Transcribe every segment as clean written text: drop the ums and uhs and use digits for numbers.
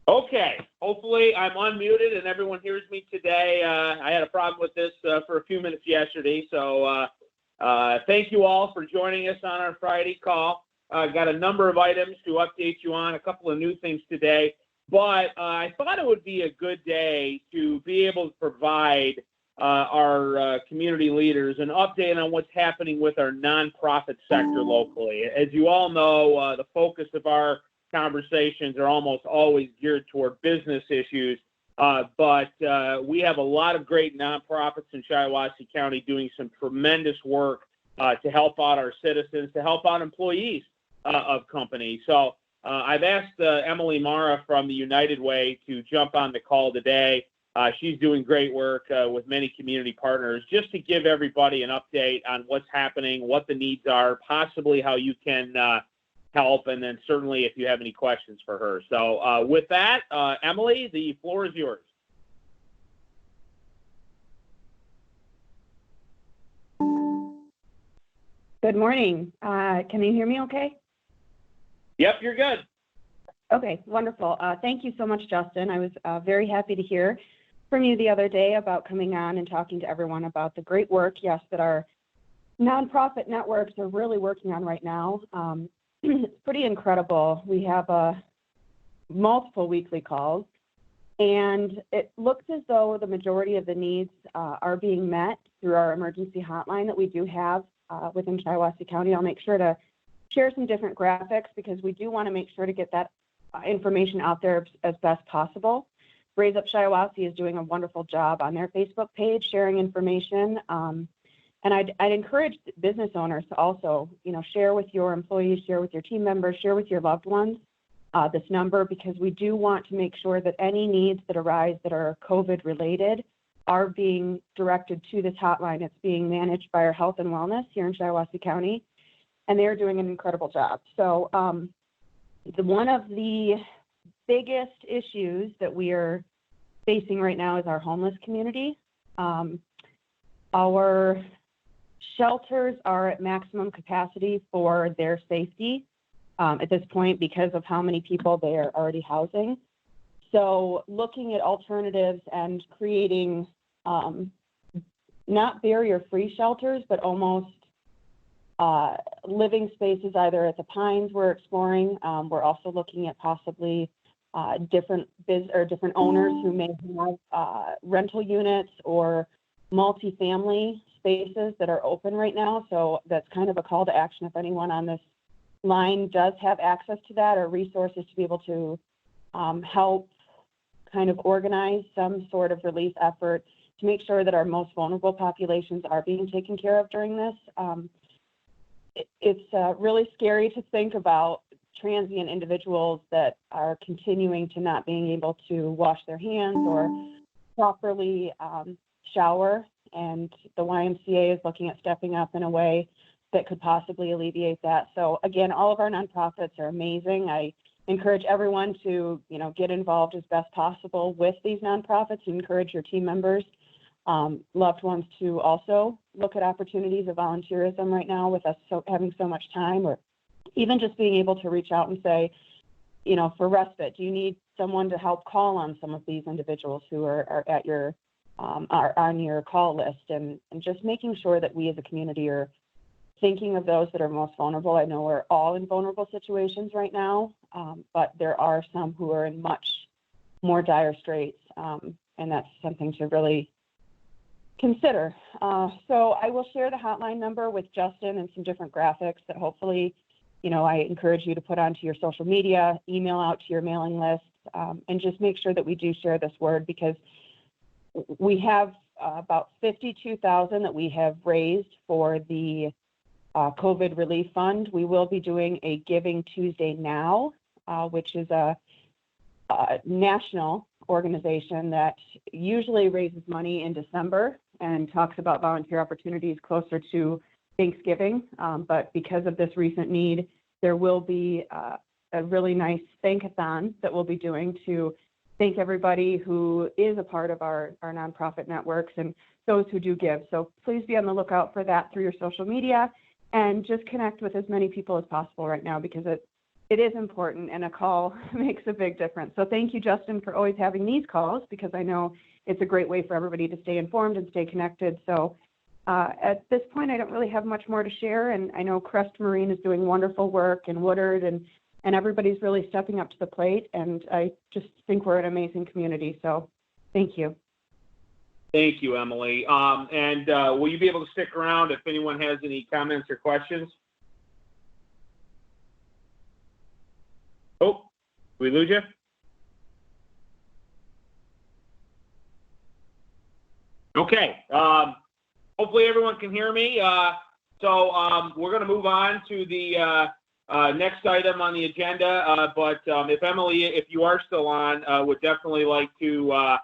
Okay, hopefully I'm unmuted and everyone hears me today. I had a problem with this for a few minutes yesterday, so thank you all for joining us on our Friday call. Got a number of items to update you on, a couple of new things today, but I thought it would be a good day to be able to provide our community leaders an update on what's happening with our nonprofit sector locally. As you all know, the focus of our conversations are almost always geared toward business issues, but we have a lot of great nonprofits in Shiawassee County doing some tremendous work to help out our citizens, to help out employees of companies. So I've asked Emily Mara from the United Way to jump on the call today. She's doing great work with many community partners just to give everybody an update on what's happening, what the needs are, possibly how you can help, and then certainly if you have any questions for her. So with that, Emily, the floor is yours. Good morning. Can you hear me okay? Yep, you're good. Okay, wonderful. Thank you so much, Justin. I was very happy to hear from you the other day about coming on and talking to everyone about the great work, yes, that our nonprofit networks are really working on right now. It's pretty incredible. We have multiple weekly calls, and it looks as though the majority of the needs are being met through our emergency hotline that we do have within Shiawassee County. I'll make sure to share some different graphics because we do want to make sure to get that information out there as best possible. Raise Up Shiawassee is doing a wonderful job on their Facebook page sharing information. And I'd encourage business owners to also, share with your employees, share with your team members, share with your loved ones this number, because we do want to make sure that any needs that arise that are COVID related are being directed to this hotline. It's being managed by our health and wellness here in Shiawassee County, and they're doing an incredible job. So one of the biggest issues that we are facing right now is our homeless community. Our shelters are at maximum capacity for their safety at this point because of how many people they are already housing. So looking at alternatives and creating not barrier-free shelters, but almost living spaces either at the Pines we're exploring. We're also looking at possibly different owners who may have rental units or multifamily spaces that are open right now. So that's kind of a call to action if anyone on this line does have access to that or resources to be able to help kind of organize some sort of relief effort to make sure that our most vulnerable populations are being taken care of during this. It's really scary to think about transient individuals that are continuing to not being able to wash their hands or properly shower, and the YMCA is looking at stepping up in a way that could possibly alleviate that. So again, all of our nonprofits are amazing. I encourage everyone to, get involved as best possible with these nonprofits and encourage your team members, loved ones to also look at opportunities of volunteerism right now with us having so much time, or even just being able to reach out and say, for respite, do you need someone to help call on some of these individuals who are at your are on your call list, and just making sure that we as a community are thinking of those that are most vulnerable. I know we're all in vulnerable situations right now, but there are some who are in much more dire straits, and that's something to really consider. So I will share the hotline number with Justin and some different graphics that hopefully, I encourage you to put onto your social media, email out to your mailing list, and just make sure that we do share this word, because we have about $52,000 that we have raised for the COVID Relief Fund. We will be doing a Giving Tuesday Now, which is a national organization that usually raises money in December and talks about volunteer opportunities closer to Thanksgiving. But because of this recent need, there will be a really nice thank-a-thon that we'll be doing to thank everybody who is a part of our nonprofit networks and those who do give. So please be on the lookout for that through your social media, and just connect with as many people as possible right now, because it is important, and a call makes a big difference. So thank you, Justin, for always having these calls, because I know it's a great way for everybody to stay informed and stay connected. So at this point, I don't really have much more to share, and I know Crest Marine is doing wonderful work, and Woodard, and everybody's really stepping up to the plate, and I just think we're an amazing community. So thank you. Thank you, Emily. And will you be able to stick around if anyone has any comments or questions? Oh, did we lose you? Okay. Hopefully everyone can hear me. So we're going to move on to the next item on the agenda. But if Emily, if you are still on, would definitely like to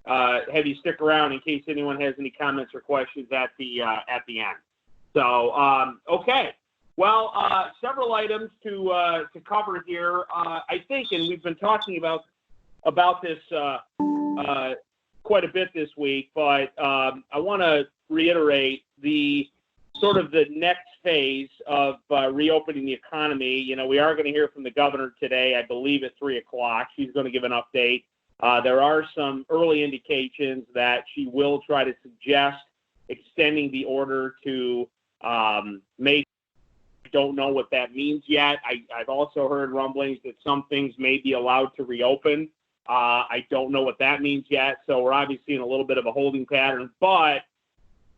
have you stick around in case anyone has any comments or questions at the end. So okay. Well, several items to cover here. I think, and we've been talking about this quite a bit this week, but I want to reiterate the sort of the next phase of reopening the economy. You know, we are going to hear from the governor today, I believe at 3:00. She's going to give an update. There are some early indications that she will try to suggest extending the order to May. Don't know what that means yet. I've also heard rumblings that some things may be allowed to reopen. I don't know what that means yet. So we're obviously in a little bit of a holding pattern. But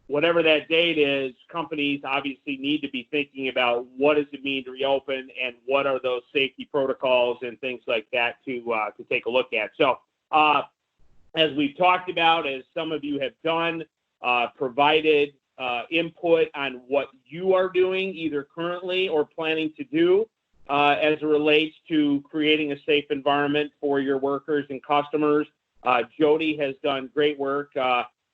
whatever that date is, companies obviously need to be thinking about what does it mean to reopen and what are those safety protocols and things like that to take a look at. So as we've talked about, as some of you have done, provided input on what you are doing either currently or planning to do as it relates to creating a safe environment for your workers and customers. Jody has done great work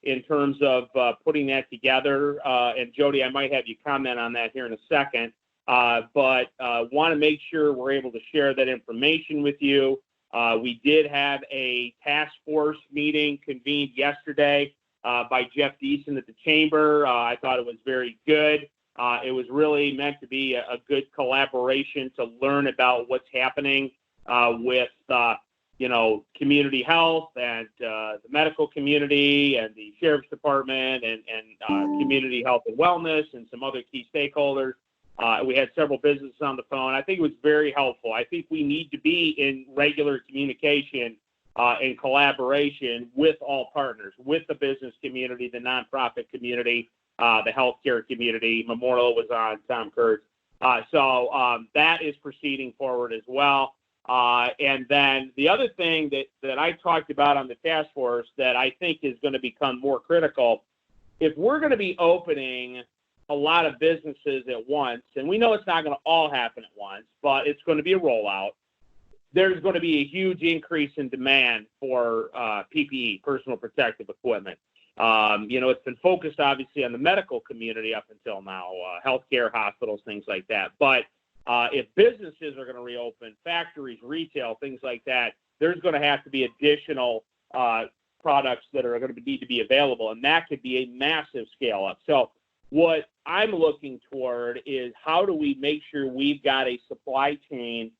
in terms of putting that together. And Jody, I might have you comment on that here in a second, but want to make sure we're able to share that information with you. We did have a task force meeting convened yesterday by Jeff Deason at the Chamber. I thought it was very good. It was really meant to be a good collaboration to learn about what's happening with, community health and the medical community and the Sheriff's Department and community health and wellness and some other key stakeholders. We had several businesses on the phone. I think it was very helpful. I think we need to be in regular communication and collaboration with all partners, with the business community, the nonprofit community, the healthcare community. Memorial was on, Tom Kurtz. So that is proceeding forward as well. And then the other thing that I talked about on the task force that I think is going to become more critical, if we're going to be opening a lot of businesses at once, and we know it's not going to all happen at once, but it's going to be a rollout, there's going to be a huge increase in demand for PPE, personal protective equipment. It's been focused obviously on the medical community up until now, healthcare, hospitals, things like that. But if businesses are going to reopen, factories, retail, things like that, there's going to have to be additional products that are going to need to be available, and that could be a massive scale up. So what I'm looking toward is how do we make sure we've got a supply chain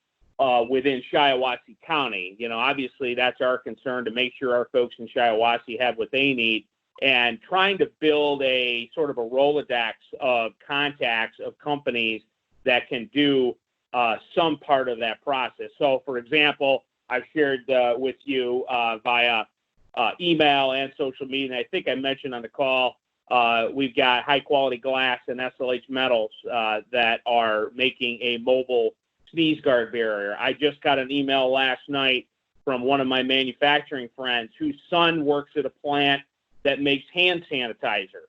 within Shiawassee County. Obviously that's our concern, to make sure our folks in Shiawassee have what they need, and trying to build a sort of a Rolodex of contacts of companies that can do some part of that process. So, for example, I've shared with you via email and social media, and I think I mentioned on the call, we've got high-quality glass and SLH metals that are making a mobile sneeze guard barrier. I just got an email last night from one of my manufacturing friends whose son works at a plant that makes hand sanitizer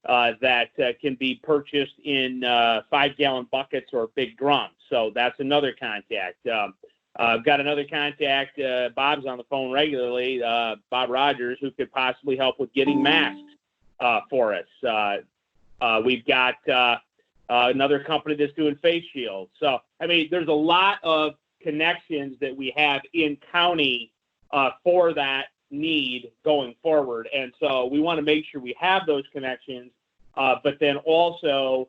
that can be purchased in 5-gallon buckets or big drums. So that's another contact. I've got another contact. Bob's on the phone regularly, Bob Rogers, who could possibly help with getting masks for us. We've got another company that's doing face shields. So, I mean, there's a lot of connections that we have in county for that need going forward. And so we want to make sure we have those connections, but then also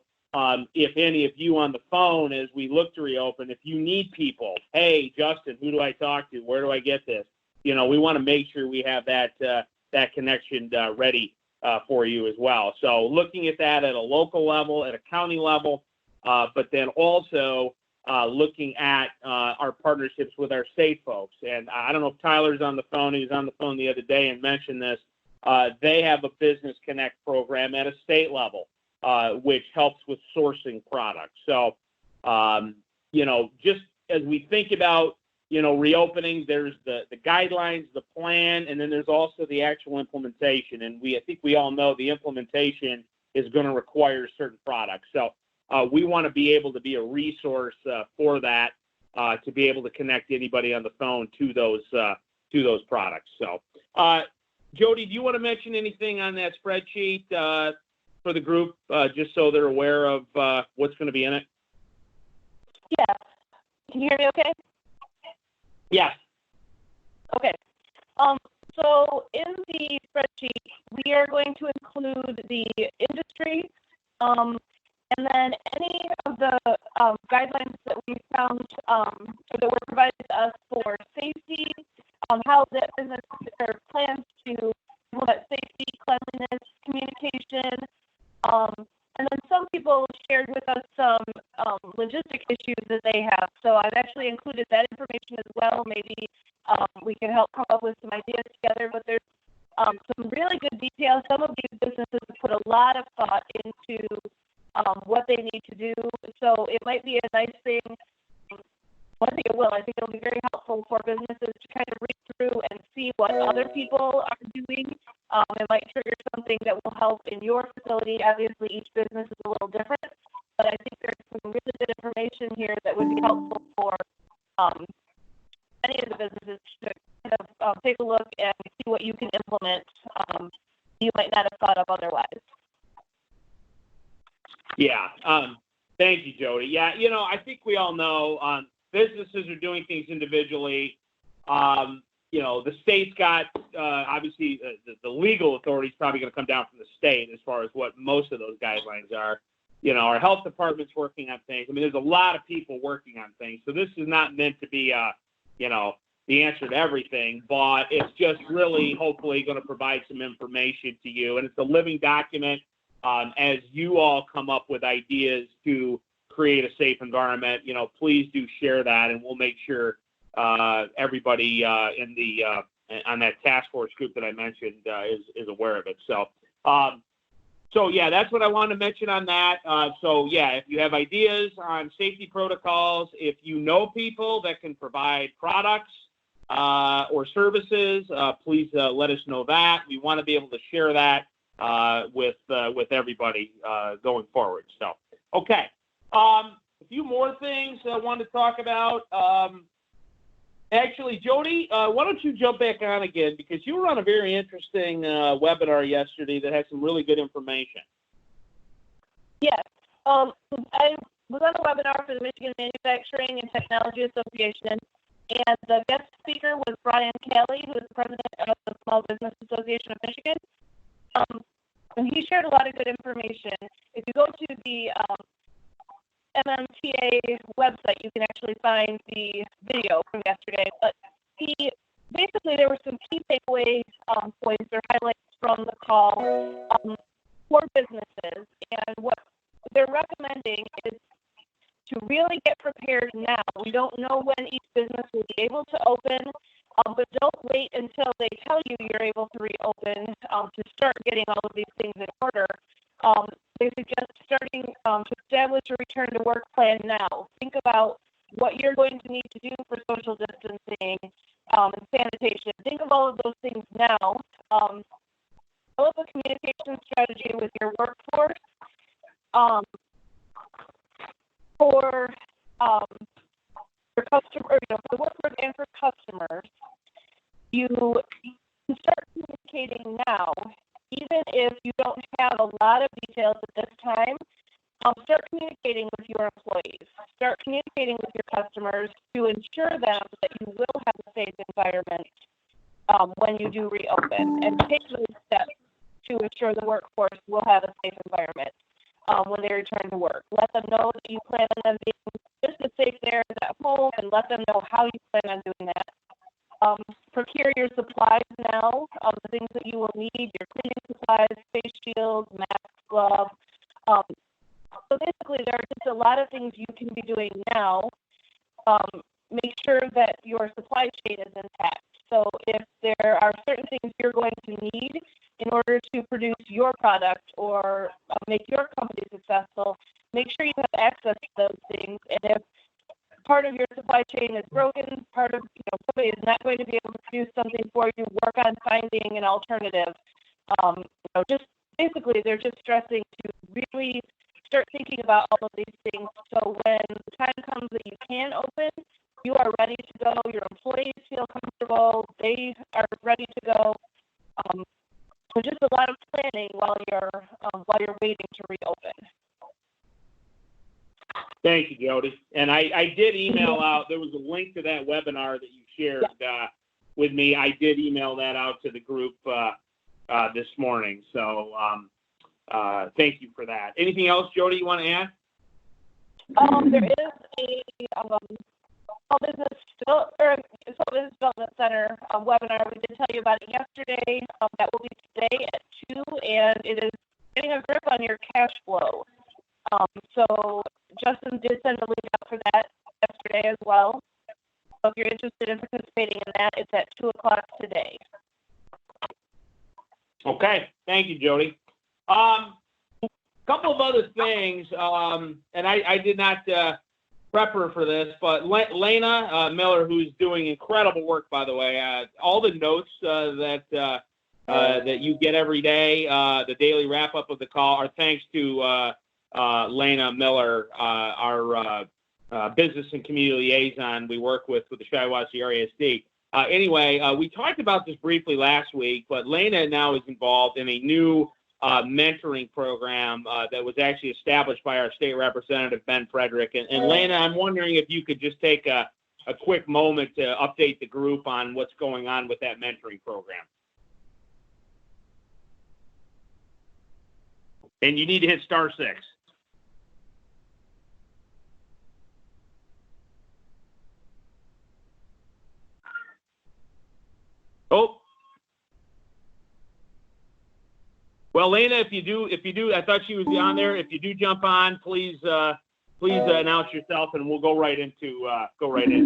if any of you on the phone, as we look to reopen, if you need people, hey, Justin, who do I talk to? Where do I get this? We want to make sure we have that connection ready for you as well. So looking at that at a local level, at a county level, but then also looking at our partnerships with our state folks. And I don't know if Tyler's on the phone. He was on the phone the other day and mentioned this. They have a Business Connect program at a state level, which helps with sourcing products. So, just as we think about, reopening, there's the guidelines, the plan, and then there's also the actual implementation. And I think we all know the implementation is going to require certain products. So we want to be able to be a resource for that, to be able to connect anybody on the phone to those products. So, Jody, do you want to mention anything on that spreadsheet for the group, just so they're aware of what's going to be in it? Yeah. Can you hear me okay? Yes. Okay. So in the spreadsheet, we are going to include the industry, and then any of the guidelines that we found or that were provided to us for safety, how that business plans to implement safety, cleanliness, communication, and then some people shared with us some logistic issues that they have. So I've actually included that information as well. Maybe we can help come up with some ideas together. But there's some really good details. Some of these businesses put a lot of thought into what they need to do. So it might be a nice thing. I think it will. I think it'll be very helpful for businesses to kind of read through and see what other people are doing. It might trigger something that will help in your facility. Obviously, each business is a little different, but I think there's some really good information here that would be helpful for any of the businesses to kind of take a look and see what you can implement you might not have thought of otherwise. Yeah. Thank you, Jody. Yeah, I think we all know businesses are doing things individually. The state's got, obviously, the legal authority is probably going to come down from the state as far as what most of those guidelines are. Our health department's working on things. I mean, there's a lot of people working on things. So this is not meant to be, the answer to everything, but it's just really hopefully going to provide some information to you. And it's a living document as you all come up with ideas to create a safe environment. Please do share that, and we'll make sure everybody on that task force group that I mentioned is aware of it. So yeah, that's what I wanted to mention on that. So yeah, if you have ideas on safety protocols, if you know people that can provide products or services, please let us know that. We want to be able to share that with everybody going forward. So okay. A few more things I wanted to talk about. Actually, Jody, why don't you jump back on again, because you were on a very interesting webinar yesterday that had some really good information. Yes. I was on a webinar for the Michigan Manufacturing and Technology Association, and the guest speaker was Brian Kelly, who is the president of the Small Business Association of Michigan. And he shared a lot of good information. If you go to the MMTA website, you can actually find the video from yesterday. But there were some key takeaway points or highlights from the call for businesses. And what they're recommending is to really get prepared now. We don't know when each business will be able to open, but don't wait until they tell you you're able to reopen to start getting all of these things in order. They suggest starting to establish a return to work plan now. Think about what you're going to need to do for social distancing and sanitation. Think of all of those things now. Develop a communication strategy with your workforce for your customer, for the workforce and for customers. You can start communicating now. Even if you don't have a lot of details at this time, start communicating with your employees. Start communicating with your customers to ensure them that you will have a safe environment when you do reopen, and take those steps to ensure the workforce will have a safe environment. when they return to work. Let them know that you plan on them being just as safe there as at home, and let them know how you plan on doing that. Procure your supplies now, the things that you will need, your cleaning supplies, face shields, masks, gloves. So basically, there are just a lot of things you can be doing now. Make sure that your supply chain is intact. So if there are certain things you're going to need in order to produce your product or make your company successful, make sure you have access to those things. And if part of your supply chain is broken, part of somebody is not going to be able to produce something for you, work on finding an alternative. Just basically, they're just stressing to really start thinking about all of these things. So when the time comes that you can open, you are ready to go. Your employees feel comfortable. They are ready to go. So just a lot of planning while you're waiting to reopen. Thank you, Jody. And I did email out, there was a link to that webinar that you shared with me. I did email that out to the group this morning. So thank you for that. Anything else, Jody, you want to add? There is a small business development center webinar. We did tell you about it yesterday. That will be today at 2, and it is getting a grip on your cash flow. So Justin did send a link out for that yesterday as well. So if you're interested in participating in that, it's at 2 o'clock today. Okay. Thank you, Jody. Couple of other things, and I did not prep her for this, but Lena Miller, who's doing incredible work, by the way, all the notes that you get every day, the daily wrap-up of the call, are thanks to Lena Miller, our business and community liaison we work with the Shiawassee RASD. Anyway, we talked about this briefly last week, but Lena now is involved in a new mentoring program that was actually established by our state representative, Ben Frederick. And Lena, I'm wondering if you could just take a quick moment to update the group on what's going on with that mentoring program. And you need to hit *6. Oh. Well, Lena, if you do, I thought she was on there. If you do jump on, please announce yourself, and we'll go right into you.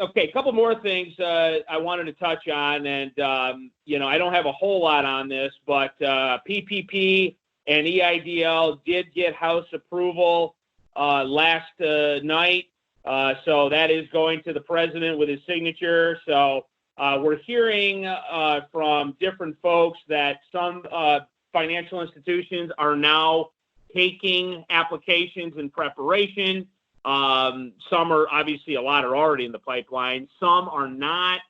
Okay, a couple more things I wanted to touch on, and I don't have a whole lot on this, but PPP and EIDL did get House approval last night, so that is going to the president with his signature. So we're hearing from different folks that some financial institutions are now taking applications in preparation. Some are, obviously, a lot are already in the pipeline. Some are not.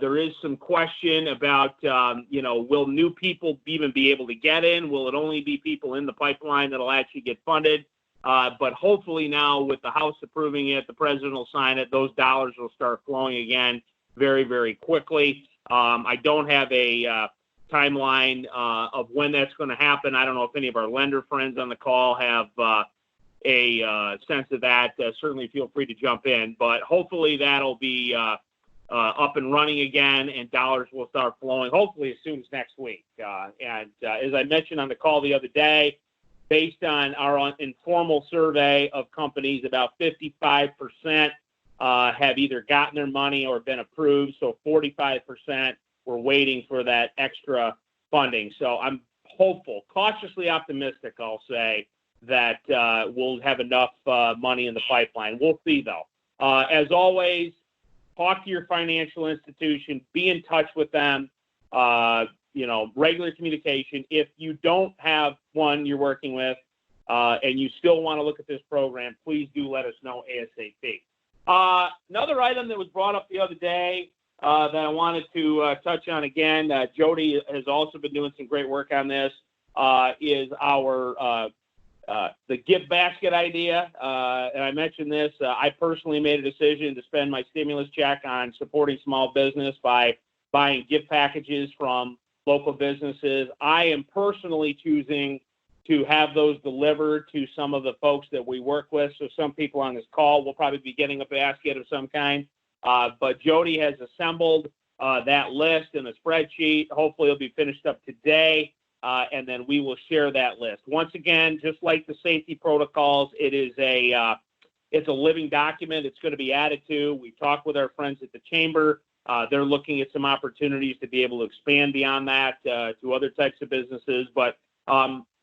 There is some question about, will new people even be able to get in? Will it only be people in the pipeline that'll actually get funded? But hopefully now, with the House approving it, the president will sign it, those dollars will start flowing again very, very quickly. I don't have a timeline of when that's going to happen. I don't know if any of our lender friends on the call have a sense of that. Certainly feel free to jump in, but hopefully that'll be up and running again, and dollars will start flowing hopefully as soon as next week. And as I mentioned on the call the other day, based on our informal survey of companies, about 55% have either gotten their money or been approved. So 45% were waiting for that extra funding. So I'm hopeful, cautiously optimistic, I'll say, that we'll have enough money in the pipeline. We'll see, though. As always, talk to your financial institution. Be in touch with them. Regular communication. If you don't have one you're working with and you still want to look at this program, please do let us know ASAP. Another item that was brought up the other day that I wanted to touch on again, Jody has also been doing some great work on this, is our the gift basket idea. And I mentioned this. I personally made a decision to spend my stimulus check on supporting small business by buying gift packages from local businesses. I am personally choosing to have those delivered to some of the folks that we work with. So some people on this call will probably be getting a basket of some kind. But Jody has assembled that list in a spreadsheet. Hopefully it'll be finished up today, and then we will share that list. Once again, just like the safety protocols, it's a living document. It's going to be added to. We talked with our friends at the Chamber. They're looking at some opportunities to be able to expand beyond that to other types of businesses. But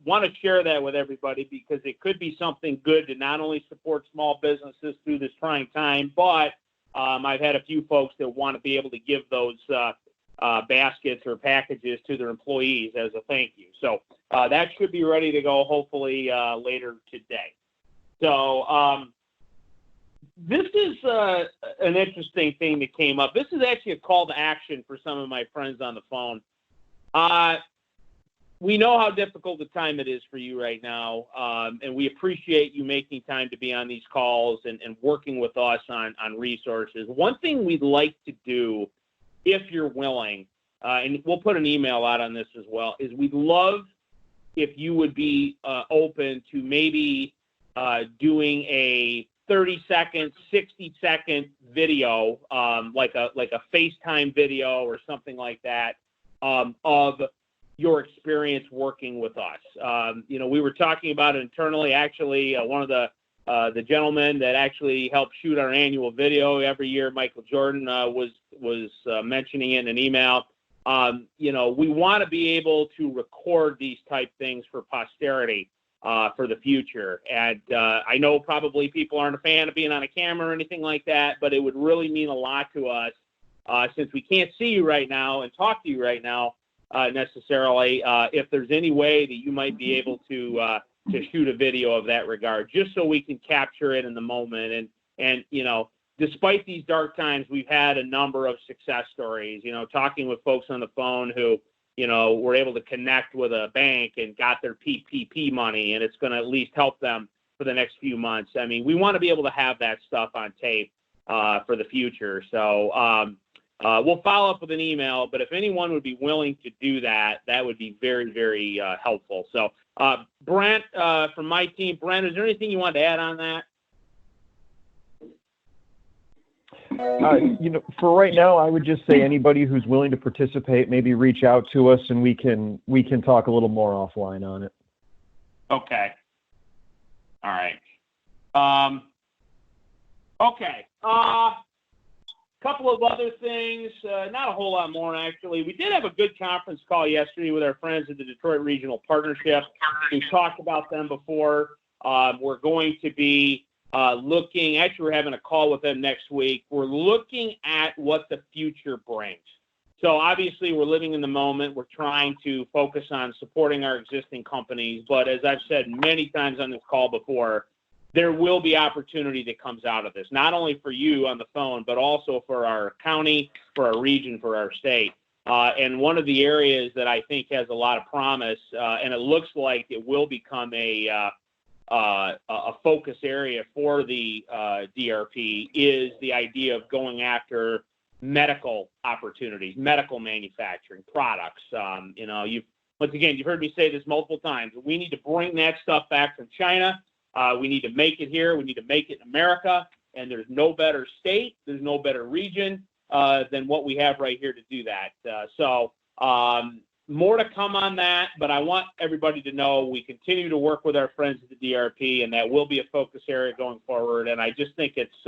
want to share that with everybody because it could be something good to not only support small businesses through this trying time, but I've had a few folks that want to be able to give those baskets or packages to their employees as a thank you. So that should be ready to go hopefully later today. So this is an interesting thing that came up. This is actually a call to action for some of my friends on the phone. We know how difficult the time it is for you right now, and we appreciate you making time to be on these calls and working with us on resources. One thing we'd like to do, if you're willing, and we'll put an email out on this as well, is we'd love if you would be open to maybe doing a 30-second, 60-second video, like a FaceTime video or something like that, of your experience working with us. We were talking about it internally. Actually, one of the gentlemen that actually helped shoot our annual video every year, Michael Jordan, was mentioning it in an email. We want to be able to record these type things for posterity for the future. And I know probably people aren't a fan of being on a camera or anything like that, but it would really mean a lot to us since we can't see you right now and talk to you right now. Necessarily, if there's any way that you might be able to shoot a video of that regard, just so we can capture it in the moment. And despite these dark times, we've had a number of success stories. Talking with folks on the phone who were able to connect with a bank and got their PPP money, and it's going to at least help them for the next few months. I mean, we want to be able to have that stuff on tape for the future. So. We'll follow up with an email, but if anyone would be willing to do that, that would be very, very helpful. So, Brent, from my team, Brent, is there anything you want to add on that? For right now, I would just say anybody who's willing to participate, maybe reach out to us and we can talk a little more offline on it. Okay. All right. Okay. Couple of other things, not a whole lot more actually. We did have a good conference call yesterday with our friends at the Detroit Regional Partnership. We've talked about them before. We're going to be looking, actually we're having a call with them next week. We're looking at what the future brings. So obviously we're living in the moment. We're trying to focus on supporting our existing companies. But as I've said many times on this call before, there will be opportunity that comes out of this, not only for you on the phone, but also for our county, for our region, for our state. And one of the areas that I think has a lot of promise, and it looks like it will become a focus area for the DRP, is the idea of going after medical opportunities, medical manufacturing products. Once again, you've heard me say this multiple times. We need to bring that stuff back from China. We need to make it here. We need to make it in America. And there's no better state, there's no better region than what we have right here to do that. So more to come on that, but I want everybody to know we continue to work with our friends at the DRP, and that will be a focus area going forward. And I just think it's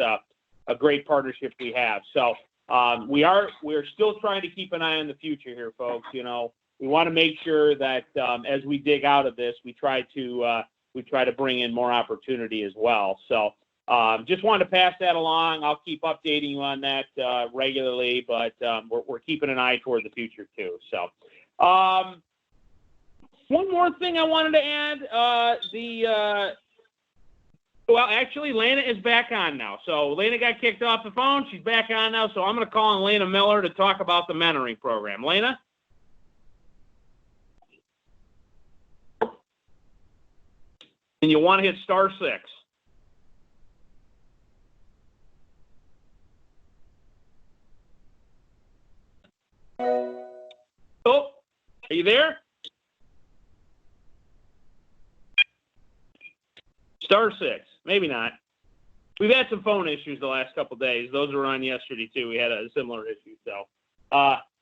a great partnership we have. So we're still trying to keep an eye on the future here, folks. We want to make sure that as we dig out of this, we try to bring in more opportunity as well. So just wanted to pass that along. I'll keep updating you on that regularly, but we're keeping an eye toward the future too. So one more thing I wanted to add, well, actually, Lena is back on now. So Lena got kicked off the phone. She's back on now. So I'm going to call on Lena Miller to talk about the mentoring program. Lena? And you want to hit *6. Oh, Are you there? *6. Maybe not. We've had some phone issues the last couple of days. Those were on yesterday, too. We had a similar issue. So,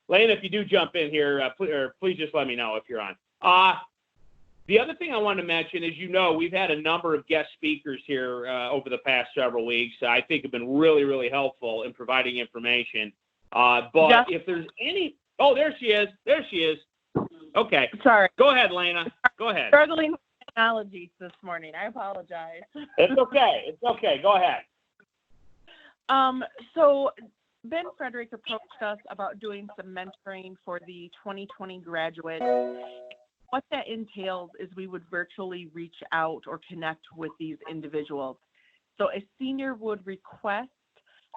Lana, if you do jump in here, please just let me know if you're on. The other thing I wanted to mention is, we've had a number of guest speakers here over the past several weeks. I think have been really, really helpful in providing information. But if there's any... Oh, there she is. There she is. Okay. Sorry. Go ahead, Lana. Go ahead. Struggling with technology this morning. I apologize. It's okay. It's okay. Go ahead. So Ben Frederick approached us about doing some mentoring for the 2020 graduates. What that entails is we would virtually reach out or connect with these individuals. So a senior would request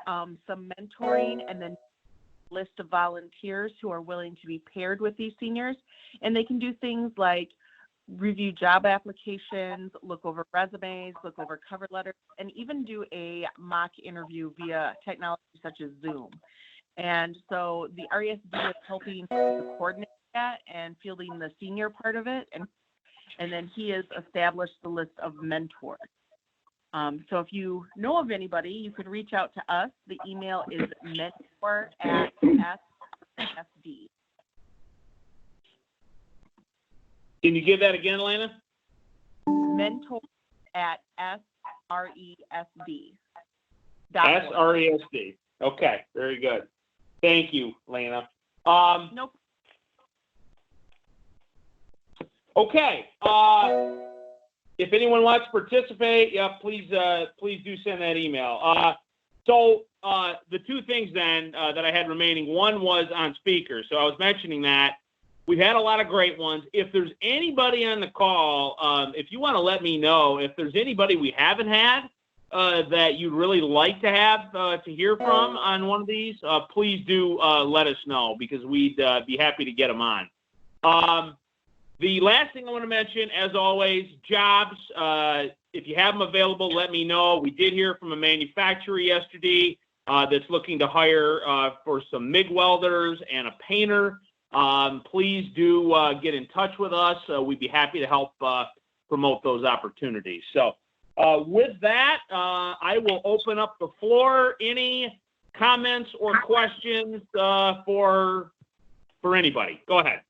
some mentoring and then list of volunteers who are willing to be paired with these seniors. And they can do things like review job applications, look over resumes, look over cover letters, and even do a mock interview via technology such as Zoom. And so the RESD is helping to coordinate that and fielding the senior part of it. And then he has established the list of mentors. So if you know of anybody, you could reach out to us. The email is mentor@SEDP. Can you give that again, Lana? mentor@SRESD. SRESD. Okay, very good. Thank you, Lana. Nope. Okay. If anyone wants to participate, please do send that email. So the two things then that I had remaining, one was on speakers. So I was mentioning that. We've had a lot of great ones. If there's anybody on the call, if you want to let me know, if there's anybody we haven't had that you'd really like to have to hear from on one of these, please do let us know because we'd be happy to get them on. The last thing I want to mention, as always, jobs. If you have them available, let me know. We did hear from a manufacturer yesterday that's looking to hire for some MIG welders and a painter. Please do get in touch with us. We'd be happy to help promote those opportunities. So with that, I will open up the floor. Any comments or questions for anybody? Go ahead.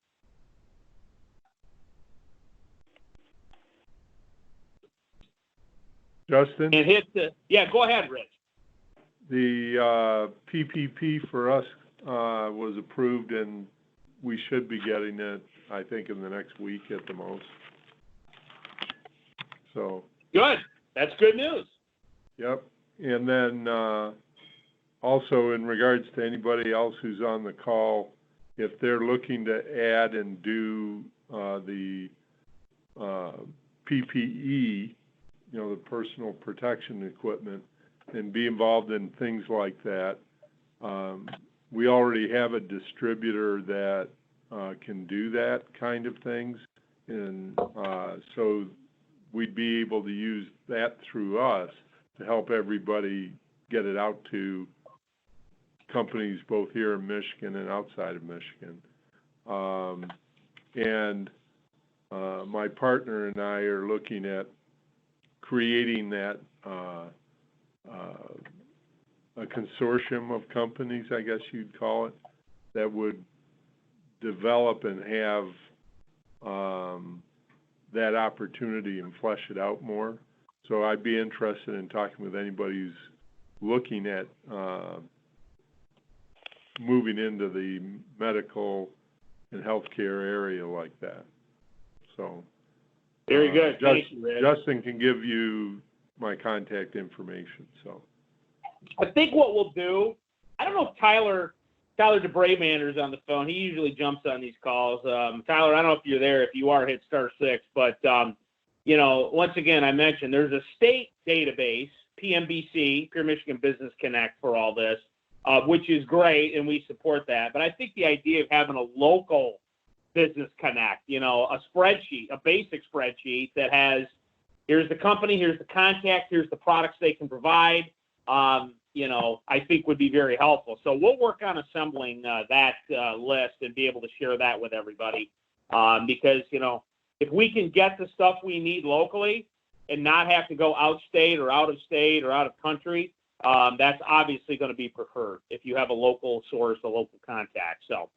Justin? And go ahead, Rich. The PPP for us was approved, and we should be getting it, I think, in the next week at the most. So. Good. That's good news. Yep. And then also in regards to anybody else who's on the call, if they're looking to add and do the PPE, the personal protection equipment, and be involved in things like that. We already have a distributor that can do that kind of things, and so we'd be able to use that through us to help everybody get it out to companies both here in Michigan and outside of Michigan. And my partner and I are looking at creating that a consortium of companies, I guess you'd call it, that would develop and have that opportunity and flesh it out more. So I'd be interested in talking with anybody who's looking at moving into the medical and healthcare area like that. So. Very good. Thank you, Rich. Justin can give you my contact information. So I think what we'll do, I don't know if Tyler DeBraymander is on the phone. He usually jumps on these calls. Tyler, I don't know if you're there. If you are, hit *6. But once again, I mentioned there's a state database, PMBC, Pure Michigan Business Connect, for all this, which is great, and we support that. But I think the idea of having a local Business Connect, a spreadsheet, a basic spreadsheet that has, here's the company, here's the contact, here's the products they can provide, I think would be very helpful. So we'll work on assembling that list and be able to share that with everybody. because, if we can get the stuff we need locally and not have to go outstate or out of state or out of country, that's obviously going to be preferred if you have a local source, a local contact. So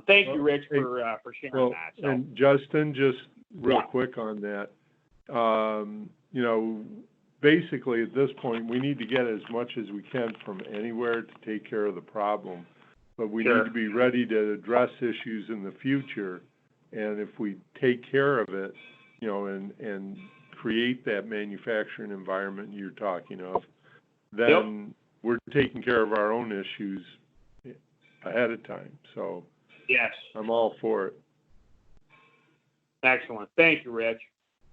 thank you, Rich, for sharing that. So. And Justin, just real quick on that, basically at this point, we need to get as much as we can from anywhere to take care of the problem, but we need to be ready to address issues in the future. And if we take care of it, and create that manufacturing environment you're talking of, then we're taking care of our own issues ahead of time. So yes, I'm all for it. Excellent. Thank you, Rich.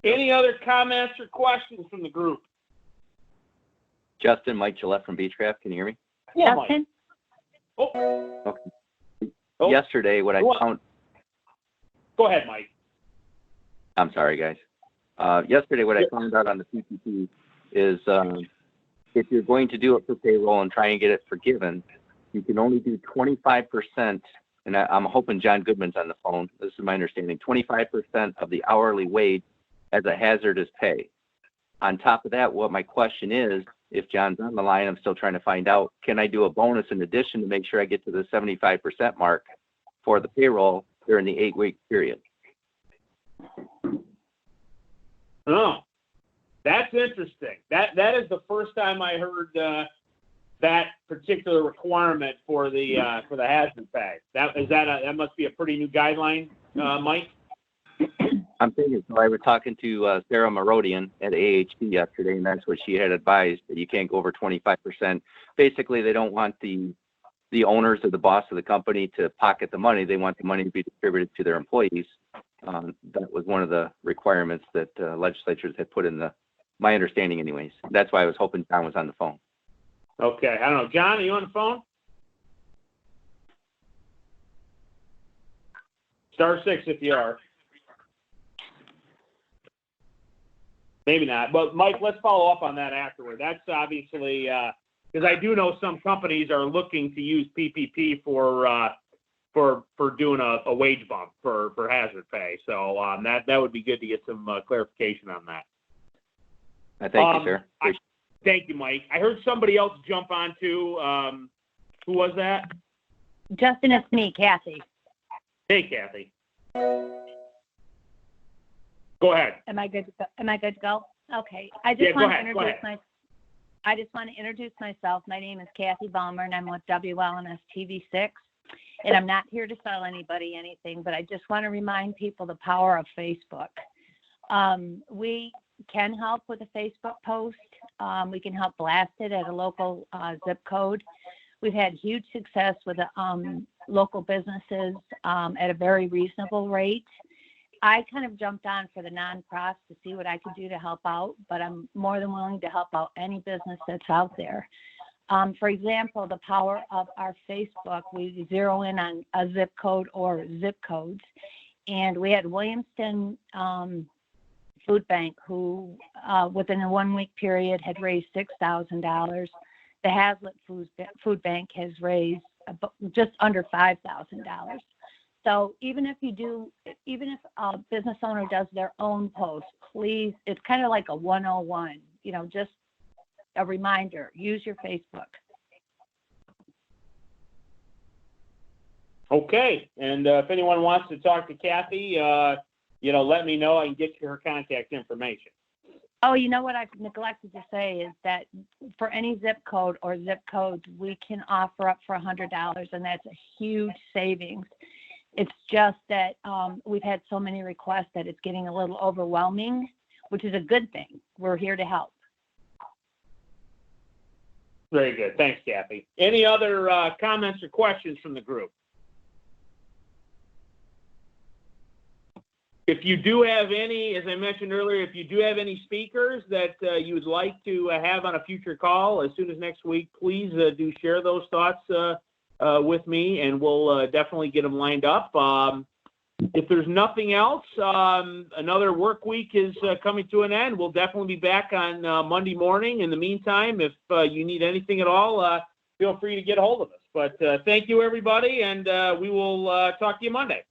Any other comments or questions from the group? Justin, Mike Gillette from Beechcraft. Can you hear me? Yeah, Justin? Mike. Okay. Yesterday, what I found... Go ahead, Mike. I'm sorry, guys. Yesterday, what I found out on the PPP is if you're going to do it for payroll and try and get it forgiven, you can only do 25%, and I'm hoping John Goodman's on the phone. This is my understanding, 25% of the hourly wage as a hazardous pay. On top of that, what my question is, if John's on the line, I'm still trying to find out, can I do a bonus in addition to make sure I get to the 75% mark for the payroll during the 8-week period? Oh, that's interesting. That is the first time I heard that particular requirement for the hazard pay. That must be a pretty new guideline, Mike. I'm thinking. So I was talking to Sarah Marodian at AHP yesterday, and that's what she had advised, that you can't go over 25%. Basically, they don't want the owners or the boss of the company to pocket the money. They want the money to be distributed to their employees. That was one of the requirements that legislatures had put in my understanding anyways. That's why I was hoping John was on the phone. Okay. I don't know. John, are you on the phone? *6 if you are. Maybe not. But, Mike, let's follow up on that afterward. That's obviously because I do know some companies are looking to use PPP for doing a wage bump for hazard pay. So that would be good to get some clarification on that. Thank you, sir. Thank you, Mike. I heard somebody else jump on too. Who was that? Justin, it's me, Kathy. Hey, Kathy. Go ahead. Am I good to go? Okay. I just want to introduce myself. My name is Kathy Ballmer, and I'm with WLNS TV6. And I'm not here to sell anybody anything, but I just want to remind people the power of Facebook. We can help with a Facebook post. We can help blast it at a local zip code. We've had huge success with local businesses at a very reasonable rate. I kind of jumped on for the nonprofits to see what I could do to help out, but I'm more than willing to help out any business that's out there. For example, the power of our Facebook, we zero in on a zip code or zip codes. And we had Williamston Food Bank who, within a 1-week period, had raised $6,000. The Hazlitt Food Bank has raised just under $5,000. So even if a business owner does their own post, please, it's kind of like a 101, just a reminder, use your Facebook. Okay. And if anyone wants to talk to Kathy, let me know. I can get you her contact information. Oh, you know what I neglected to say is that for any zip code or zip codes, we can offer up for $100, and that's a huge savings. It's just that we've had so many requests that it's getting a little overwhelming, which is a good thing. We're here to help. Very good. Thanks, Kathy. Any other comments or questions from the group? If you do have any, as I mentioned earlier, if you do have any speakers that you would like to have on a future call as soon as next week, please do share those thoughts with me, and we'll definitely get them lined up. If there's nothing else, another work week is coming to an end. We'll definitely be back on Monday morning. In the meantime, if you need anything at all, feel free to get a hold of us. But thank you, everybody, and we will talk to you Monday.